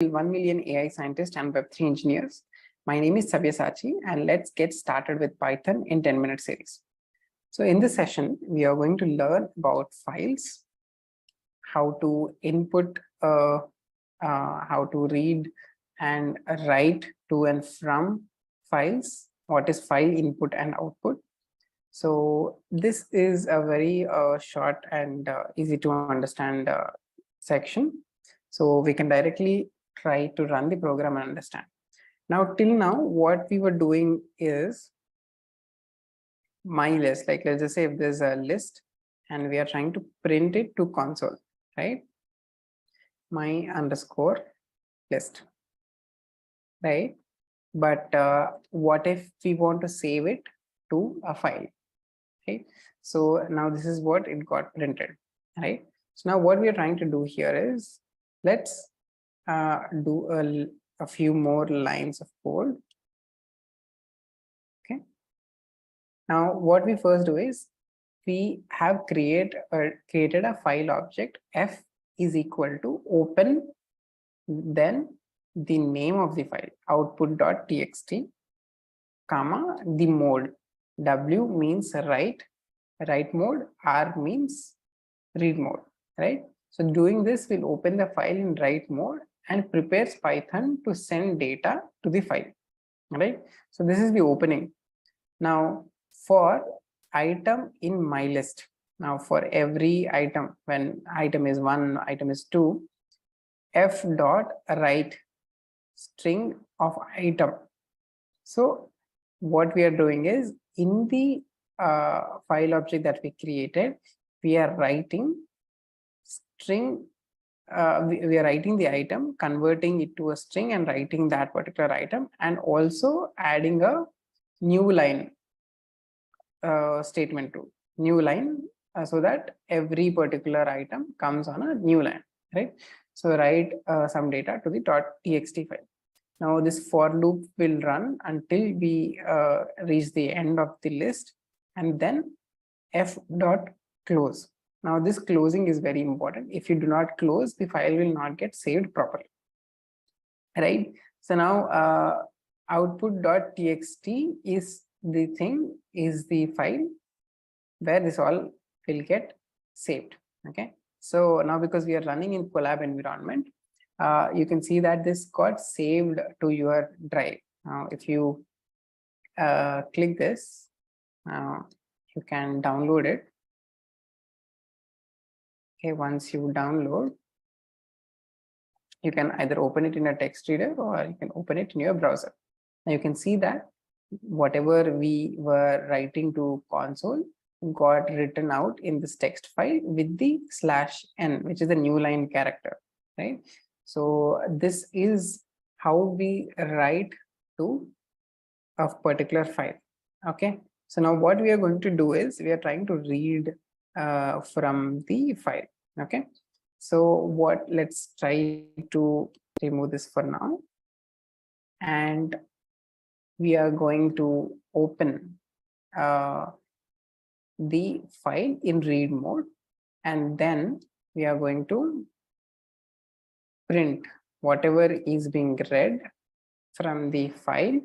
1 million AI scientists and Web3 engineers. My name is Sabyasachi, and let's get started with Python in 10-minute series. So in this session, we are going to learn about files, how to input, how to read and write to and from files, what is file input and output. So this is a very short and easy to understand section. So we can directly try to run the program and understand. Now, till now, what we were doing is my list. Like, let's just say if there's a list and we are trying to print it to console, right? My underscore list, right? But what if we want to save it to a file, right? So now this is what it got printed, right? So now what we are trying to do here is let's do a few more lines of code. Okay. Now what we first do is we have created a file object. F is equal to open, then the name of the file output.txt, comma the mode. W means write mode, R means read mode, right? So doing this will open the file in write mode and prepares Python to send data to the file, right? So this is the opening. Now for item in my list, now for every item, when item is 1, item is 2, f dot write string of item. So what we are doing is in the file object that we created, we are writing string. We are writing the item, converting it to a string and writing that particular item, and also adding a new line statement to new line so that every particular item comes on a new line, right? So write some data to the .txt file. Now this for loop will run until we reach the end of the list, and then f dot close. Now this closing is very important. If you do not close, the file will not get saved properly, right? So now output.txt is the thing, is the file where this all will get saved. Okay. So now because we are running in Colab environment, you can see that this got saved to your drive. Now if you click this, you can download it. Okay, once you download, you can either open it in a text reader or you can open it in your browser. Now you can see that whatever we were writing to console got written out in this text file with the /n, which is the new line character, right? So this is how we write to a particular file. Okay. So now what we are going to do is we are trying to read from the file. Okay. So let's try to remove this for now, and we are going to open the file in read mode, and then we are going to print whatever is being read from the file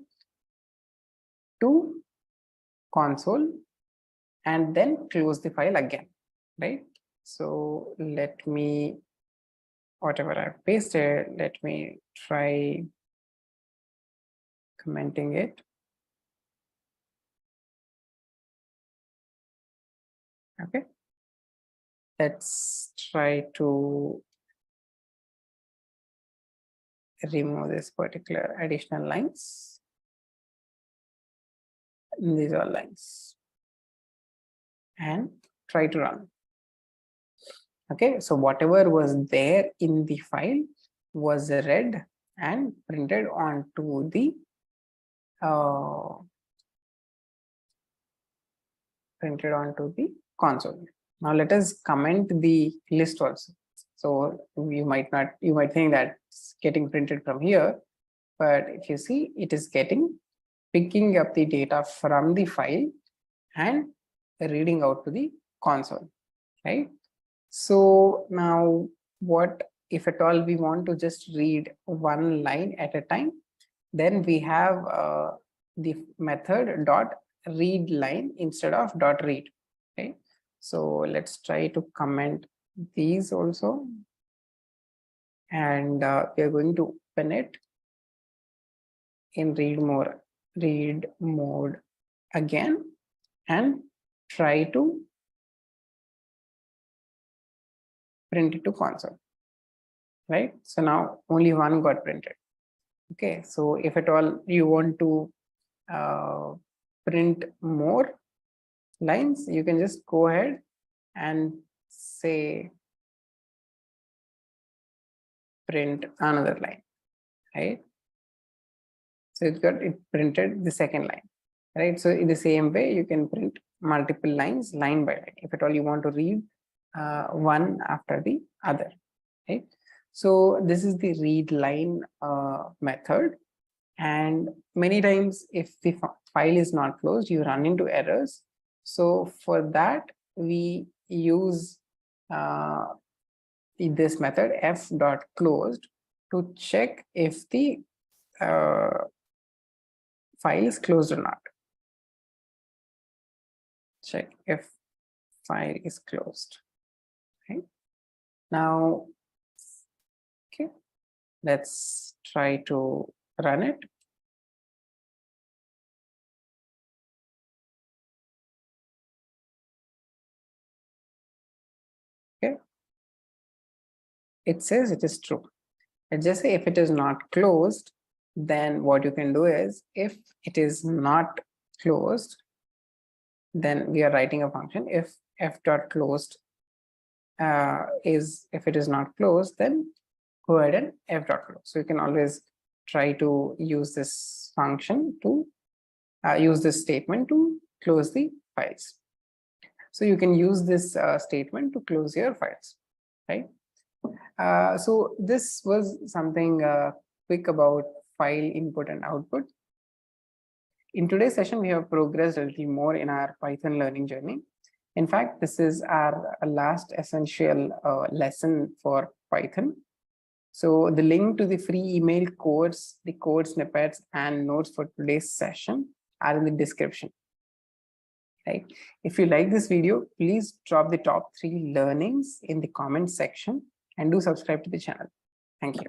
to console, and then close the file again, right? So let me, whatever I've pasted, let me try commenting it. Okay, let's try to remove this particular additional lines. These are lines, and try to run. Okay, so whatever was there in the file was read and printed onto the console. Now let us comment the list also. So you might think that it's getting printed from here, but if you see, it is picking up the data from the file and reading out to the console, right? So now what if at all we want to just read one line at a time, then we have the method dot read line instead of dot read. Okay, so let's try to comment these also, and we are going to open it in read mode again and try to print it to console, right? So now only one got printed. Okay, so if at all you want to print more lines, you can just go ahead and say print another line, right? So it got it printed the second line, right? So in the same way, you can print multiple lines line by line if at all you want to read one after the other, right? So this is the read line method, and many times if the file is not closed, you run into errors. So for that, we use this method f.closed to check if the file is closed or not. Check if file is closed. Right now, okay, let's try to run it. Okay, it says it is true. Let's just say if it is not closed, then what you can do is, if it is not closed, then we are writing a function. If f.closed if it is not closed, then go ahead and f.close. So you can always try to use this function to use this statement to close the files. So you can use this statement to close your files, right? So this was something quick about file input and output. In today's session, we have progressed a little more in our Python learning journey. In fact, this is our last essential lesson for Python. So the link to the free email course, the code snippets, and notes for today's session are in the description. Right? If you like this video, please drop the top 3 learnings in the comment section and do subscribe to the channel. Thank you.